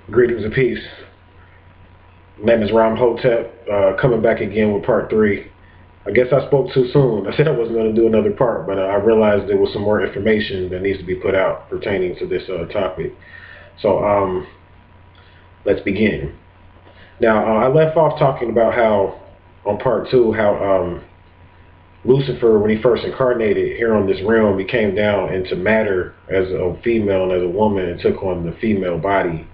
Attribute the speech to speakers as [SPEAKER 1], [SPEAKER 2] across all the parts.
[SPEAKER 1] Greetings and peace. My name is Ram Hotep, coming back again with part 3. I guess I spoke too soon. I said I wasn't going to do another part, but I realized there was some more information that needs to be put out pertaining to this topic. So let's begin. Now, I left off talking about how, on part 2, how Lucifer, when he first incarnated here on this realm, he came down into matter as a female and as a woman and took on the female body.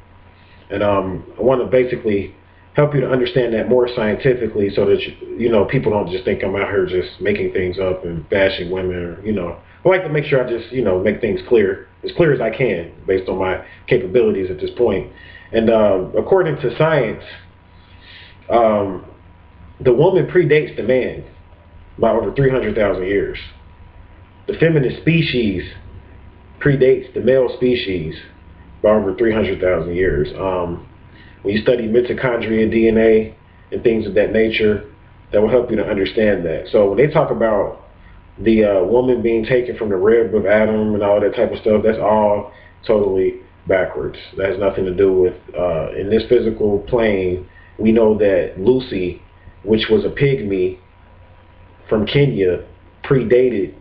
[SPEAKER 1] And I want to basically help you to understand that more scientifically, so that people don't just think I'm out here just making things up and bashing women. Or, I like to make sure I just make things clear as I can based on my capabilities at this point. And according to science, the woman predates the man by over 300,000 years. The feminine species predates the male species by over 300,000 years. When you study mitochondria, DNA, and things of that nature, that will help you to understand that. So when they talk about the woman being taken from the rib of Adam and all that type of stuff, that's all totally backwards. That has nothing to do with, in this physical plane, we know that Lucy, which was a pygmy from Kenya, predated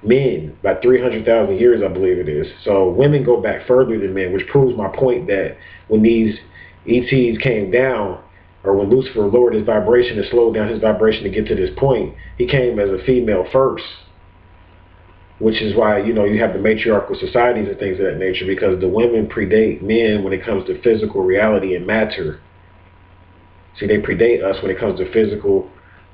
[SPEAKER 1] men by 300,000 years, I believe it is. So women go back further than men, which proves my point that when these ETs came down, or when Lucifer lowered his vibration and slowed down his vibration to get to this point, he came as a female first, which is why you have the matriarchal societies and things of that nature, because the women predate men when it comes to physical reality and matter. See, they predate us when it comes to physical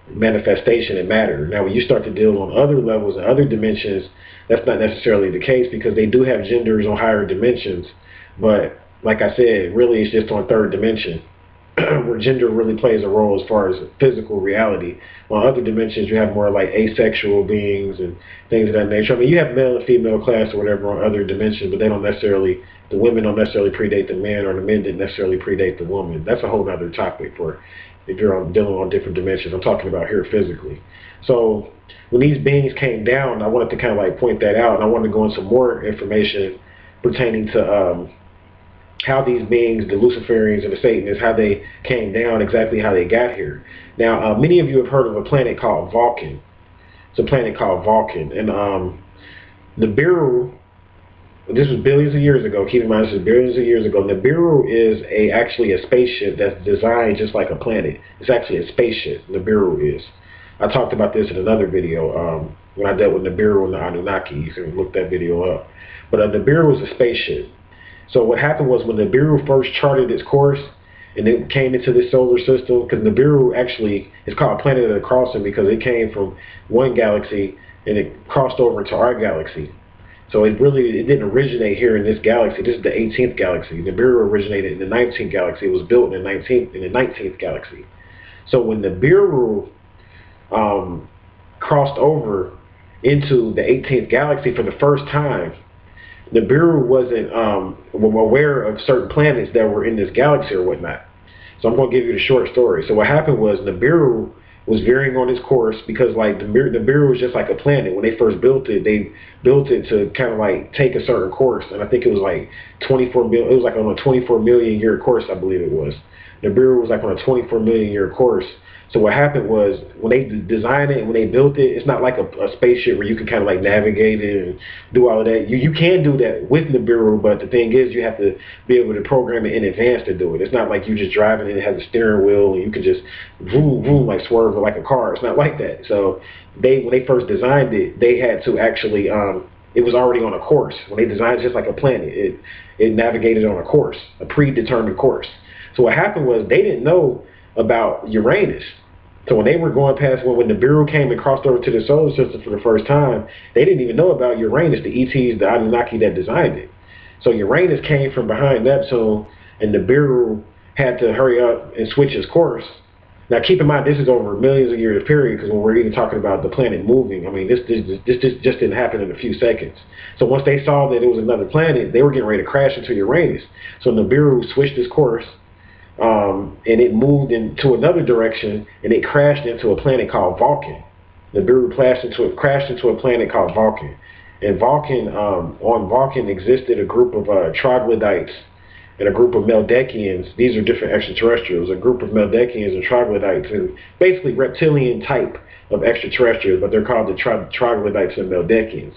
[SPEAKER 1] manifestation and matter. Now, when you start to deal on other levels and other dimensions, that's not necessarily the case, because they do have genders on higher dimensions. But like I said, really it's just on third dimension where gender really plays a role as far as physical reality. On other dimensions, you have more like asexual beings and things of that nature. I mean, you have male and female class or whatever on other dimensions, but they don't necessarily, the women don't necessarily predate the men, or the men didn't necessarily predate the woman. That's a whole other topic for if you're dealing on different dimensions. I'm talking about here physically. So when these beings came down, I wanted to kind of like point that out, and I wanted to go into more information pertaining to how these beings, the Luciferians and the Satanists, how they came down, exactly how they got here. Now, many of you have heard of a planet called Vulcan. It's a planet called Vulcan, and Nibiru. This was billions of years ago. Keep in mind, this is billions of years ago. Nibiru is actually a spaceship that's designed just like a planet. It's actually a spaceship. Nibiru is. I talked about this in another video when I dealt with Nibiru and the Anunnaki. You can look that video up. But Nibiru is a spaceship. So what happened was, when Nibiru first charted its course and it came into this solar system, because Nibiru actually is called Planet of the Crossing because it came from one galaxy and it crossed over to our galaxy. So it didn't originate here in this galaxy. This is the 18th galaxy. Nibiru originated in the 19th galaxy. It was built in the 19th galaxy. So when Nibiru crossed over into the 18th galaxy for the first time, Nibiru wasn't aware of certain planets that were in this galaxy or whatnot. So I'm going to give you the short story. So what happened was, Nibiru was veering on its course because like Nibiru was just like a planet. When they first built it, they built it to kind of like take a certain course, and I think it was like 24 million. It was like on a 24 million year course, I believe it was. Nibiru was like on a 24 million year course. So what happened was, when they designed it, when they built it, it's not like a spaceship where you can kind of like navigate it and do all of that. You can do that with Nibiru, but the thing is, you have to be able to program it in advance to do it. It's not like you just driving it, it has a steering wheel and you can just vroom, vroom, like swerve like a car. It's not like that. So when they first designed it, they had to actually, it was already on a course. When they designed it just like a planet, it navigated on a course, a predetermined course. So what happened was, they didn't know about Uranus. So when they were going past, when Nibiru came and crossed over to the solar system for the first time, they didn't even know about Uranus, the ETs, the Anunnaki that designed it. So Uranus came from behind Neptune, and Nibiru had to hurry up and switch his course. Now keep in mind, this is over millions of years period, because when we're even talking about the planet moving, I mean, this just didn't happen in a few seconds. So once they saw that it was another planet, they were getting ready to crash into Uranus. So Nibiru switched his course, and it moved into another direction, and it crashed into a planet called Vulcan. Nibiru crashed into a planet called Vulcan. And Vulcan, on Vulcan existed a group of troglodytes and a group of Meldekians. These are different extraterrestrials, a group of Meldekians and troglodytes, and basically reptilian type of extraterrestrials, but they're called the troglodytes and Meldekians.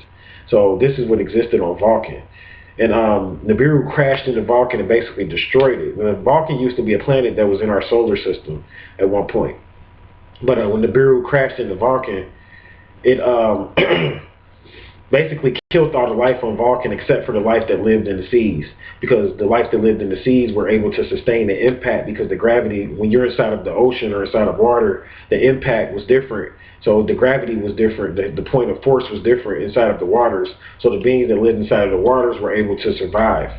[SPEAKER 1] So this is what existed on Vulcan. And Nibiru crashed into Vulcan and basically destroyed it. Now, Vulcan used to be a planet that was in our solar system at one point. But when Nibiru crashed into Vulcan, it basically killed all the life on Vulcan except for the life that lived in the seas, because the life that lived in the seas were able to sustain the impact, because the gravity, when you're inside of the ocean or inside of water, the impact was different. So the gravity was different, the point of force was different inside of the waters. So the beings that lived inside of the waters were able to survive.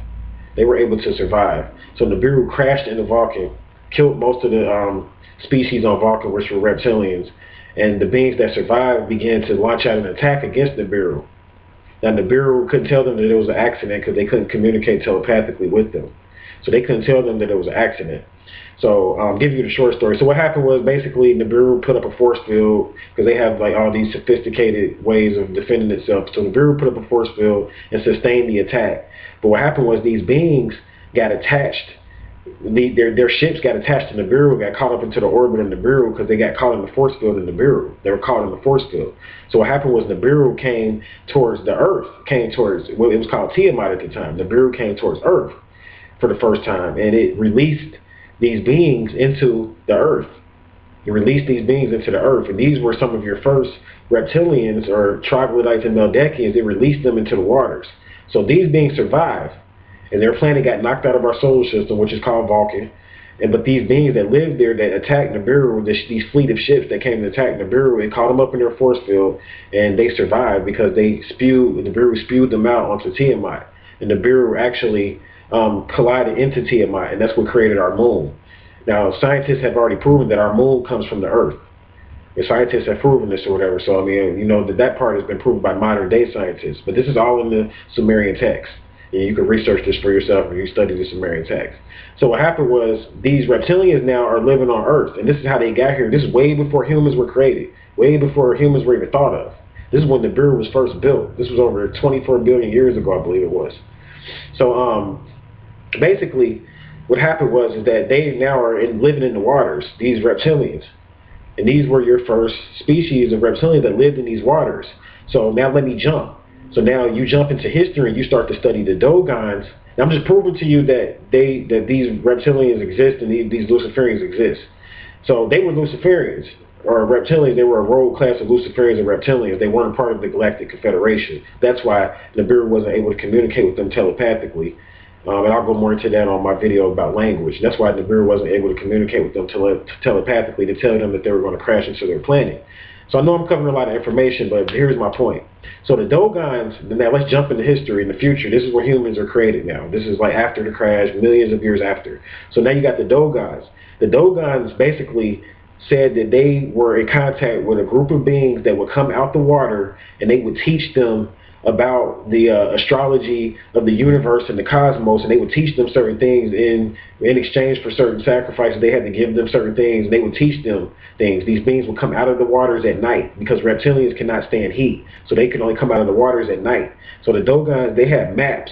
[SPEAKER 1] They were able to survive. So Nibiru crashed into Vulcan, killed most of the species on Vulcan, which were reptilians, and the beings that survived began to launch out an attack against Nibiru. Now, Nibiru couldn't tell them that it was an accident because they couldn't communicate telepathically with them. So they couldn't tell them that it was an accident. So I'll give you the short story. So what happened was basically Nibiru put up a force field, because they have like all these sophisticated ways of defending itself. So Nibiru put up a force field and sustained the attack. But what happened was these beings got attached. Their ships got attached to Nibiru, got caught up into the orbit of Nibiru because they got caught in the force field of Nibiru. They were caught in the force field. So what happened was Nibiru came towards the Earth, well, it was called Tiamat at the time. Nibiru came towards Earth for the first time, and it released these beings into the Earth. It released these beings into the Earth, and these were some of your first reptilians or troglodytes and Meldekians. They released them into the waters. So these beings survived. And their planet got knocked out of our solar system, which is called Vulcan. But these beings that lived there that attacked Nibiru, these fleet of ships that came to attack Nibiru, it caught them up in their force field, and they survived because Nibiru spewed them out onto Tiamat. And Nibiru actually collided into Tiamat, and that's what created our moon. Now, scientists have already proven that our moon comes from the Earth. And scientists have proven this or whatever. So, I mean, you know, that part has been proven by modern day scientists. But this is all in the Sumerian text. And you can research this for yourself if you study the Sumerian text. So what happened was these reptilians now are living on Earth, and this is how they got here. This is way before humans were created, way before humans were even thought of. This is when the Nibiru was first built. This was over 24 billion years ago, I believe it was. So basically, what happened was that they now are living in the waters, these reptilians. And these were your first species of reptilians that lived in these waters. So now let me jump. So now you jump into history and you start to study the Dogons. Now I'm just proving to you that these reptilians exist and these Luciferians exist. So they were Luciferians, or reptilians. They were a rogue class of Luciferians and reptilians. They weren't part of the Galactic Confederation. That's why Nibiru wasn't able to communicate with them telepathically. And I'll go more into that on my video about language. That's why Nibiru wasn't able to communicate with them telepathically to tell them that they were going to crash into their planet. So I know I'm covering a lot of information, but here's my point. So the Dogons, now let's jump into history in the future. This is where humans are created now. This is like after the crash, millions of years after. So now you got the Dogons. The Dogons basically said that they were in contact with a group of beings that would come out the water, and they would teach them about the astrology of the universe and the cosmos, and they would teach them certain things in exchange for certain sacrifices. They had to give them certain things, and they would teach them things. These beings would come out of the waters at night because reptilians cannot stand heat, so they can only come out of the waters at night. So the Dogons, they had maps.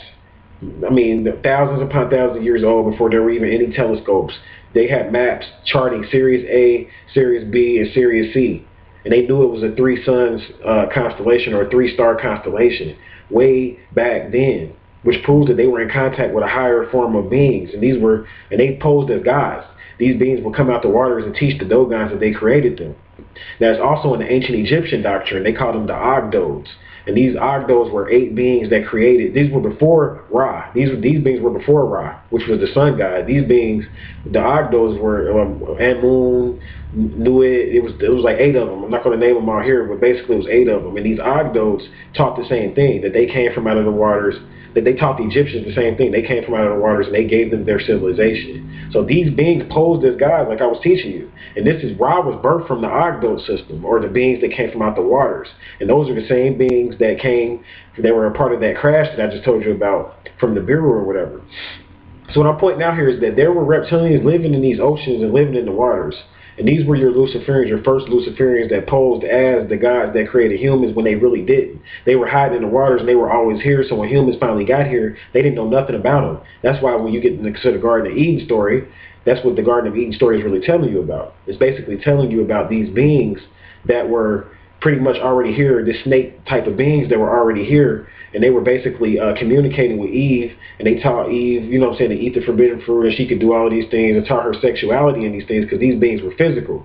[SPEAKER 1] I mean, thousands upon thousands of years old, before there were even any telescopes. They had maps charting Sirius A, Sirius B, and Sirius C. And they knew it was a three suns constellation, or a three-star constellation way back then, which proves that they were in contact with a higher form of beings. And they posed as gods. These beings would come out the waters and teach the Dogons that they created them. Now, it's also in the ancient Egyptian doctrine. They called them the Ogdoads. And these Ogdoads were 8 beings that created. These were before Ra. These beings were before Ra, which was the sun god. These beings, the Ogdoads, were Amun, Nuit. It was like 8 of them. I'm not going to name them all here, but basically it was 8 of them. And these Ogdoads taught the same thing, that they came from out of the waters. That they taught the Egyptians the same thing. They came from out of the waters, and they gave them their civilization. So these beings posed as gods, like I was teaching you. And this is Ra was birthed from the Ogdoad system, or the beings that came from out the waters. And those are the same beings that came. They were a part of that crash that I just told you about from the Nibiru or whatever. So what I'm pointing out here is that there were reptilians living in these oceans and living in the waters. And these were your Luciferians, your first Luciferians that posed as the gods that created humans when they really didn't. They were hiding in the waters and they were always here. So when humans finally got here, they didn't know nothing about them. That's why when you get into the Garden of Eden story, that's what the Garden of Eden story is really telling you about. It's basically telling you about these beings that were pretty much already here, this snake type of beings that were already here, and they were basically communicating with Eve, and they taught Eve, you know what I'm saying, to eat the forbidden fruit, and she could do all of these things, and taught her sexuality in these things, because these beings were physical.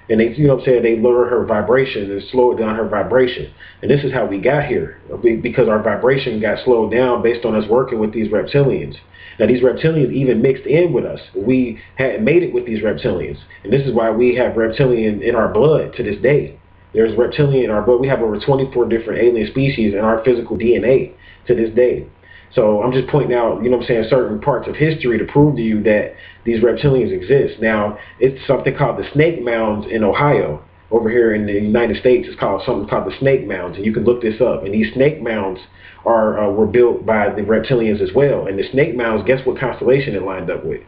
[SPEAKER 1] And they, you know what I'm saying, they lower her vibration and slow down her vibration. And this is how we got here, because our vibration got slowed down based on us working with these reptilians. Now, these reptilians even mixed in with us. We hadn't made it with these reptilians. And this is why we have reptilian in our blood to this day. There's reptilian in our blood. We have over 24 different alien species in our physical DNA to this day. So I'm just pointing out, you know what I'm saying, certain parts of history to prove to you that these reptilians exist. Now, it's something called the Snake Mounds in Ohio. Over here in the United States, it's called something called the Snake Mounds, and you can look this up. And these Snake Mounds were built by the reptilians as well. And the Snake Mounds, guess what constellation it lined up with?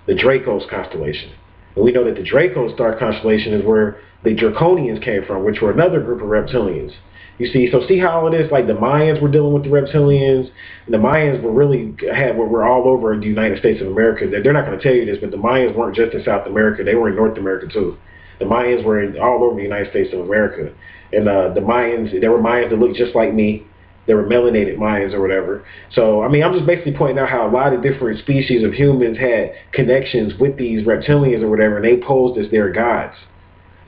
[SPEAKER 1] The Draco's constellation. And we know that the Draco star constellation is where the Draconians came from, which were another group of reptilians. You see, so see how it is, like the Mayans were dealing with the reptilians, and the Mayans were all over the United States of America. They're not going to tell you this, but the Mayans weren't just in South America, they were in North America too. The Mayans were all over the United States of America. And the Mayans, there were Mayans that looked just like me. They were melanated Mayans or whatever. So, I mean, I'm just basically pointing out how a lot of different species of humans had connections with these reptilians or whatever, and they posed as their gods.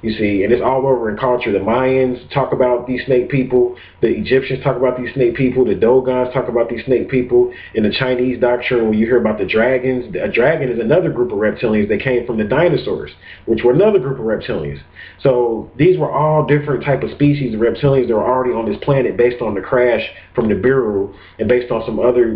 [SPEAKER 1] You see, and it's all over in culture. The Mayans talk about these snake people. The Egyptians talk about these snake people. The Dogons talk about these snake people. In the Chinese doctrine, when you hear about the dragons, a dragon is another group of reptilians that came from the dinosaurs, which were another group of reptilians. So these were all different type of species of reptilians that were already on this planet based on the crash from the Nibiru and based on some other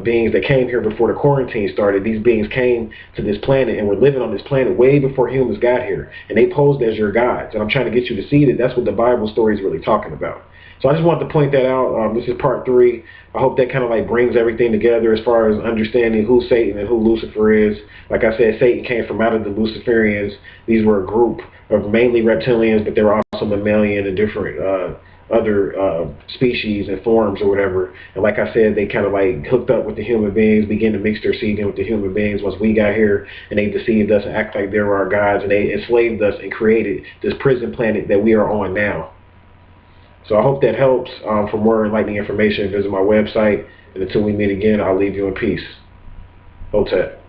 [SPEAKER 1] beings that came here before the quarantine started. These beings came to this planet and were living on this planet way before humans got here. And they posed as your gods. And I'm trying to get you to see that that's what the Bible story is really talking about. So I just wanted to point that out. This is part 3. I hope that kind of like brings everything together as far as understanding who Satan and who Lucifer is. Like I said, Satan came from out of the Luciferians. These were a group of mainly reptilians, but there were also mammalian and different other species and forms or whatever. And like I said, they kind of like hooked up with the human beings, began to mix their seed in with the human beings once we got here, and they deceived us and act like they were our gods, and they enslaved us and created this prison planet that we are on now. So I hope that helps. For more enlightening information, visit my website. And until we meet again, I'll leave you in peace. Hotep.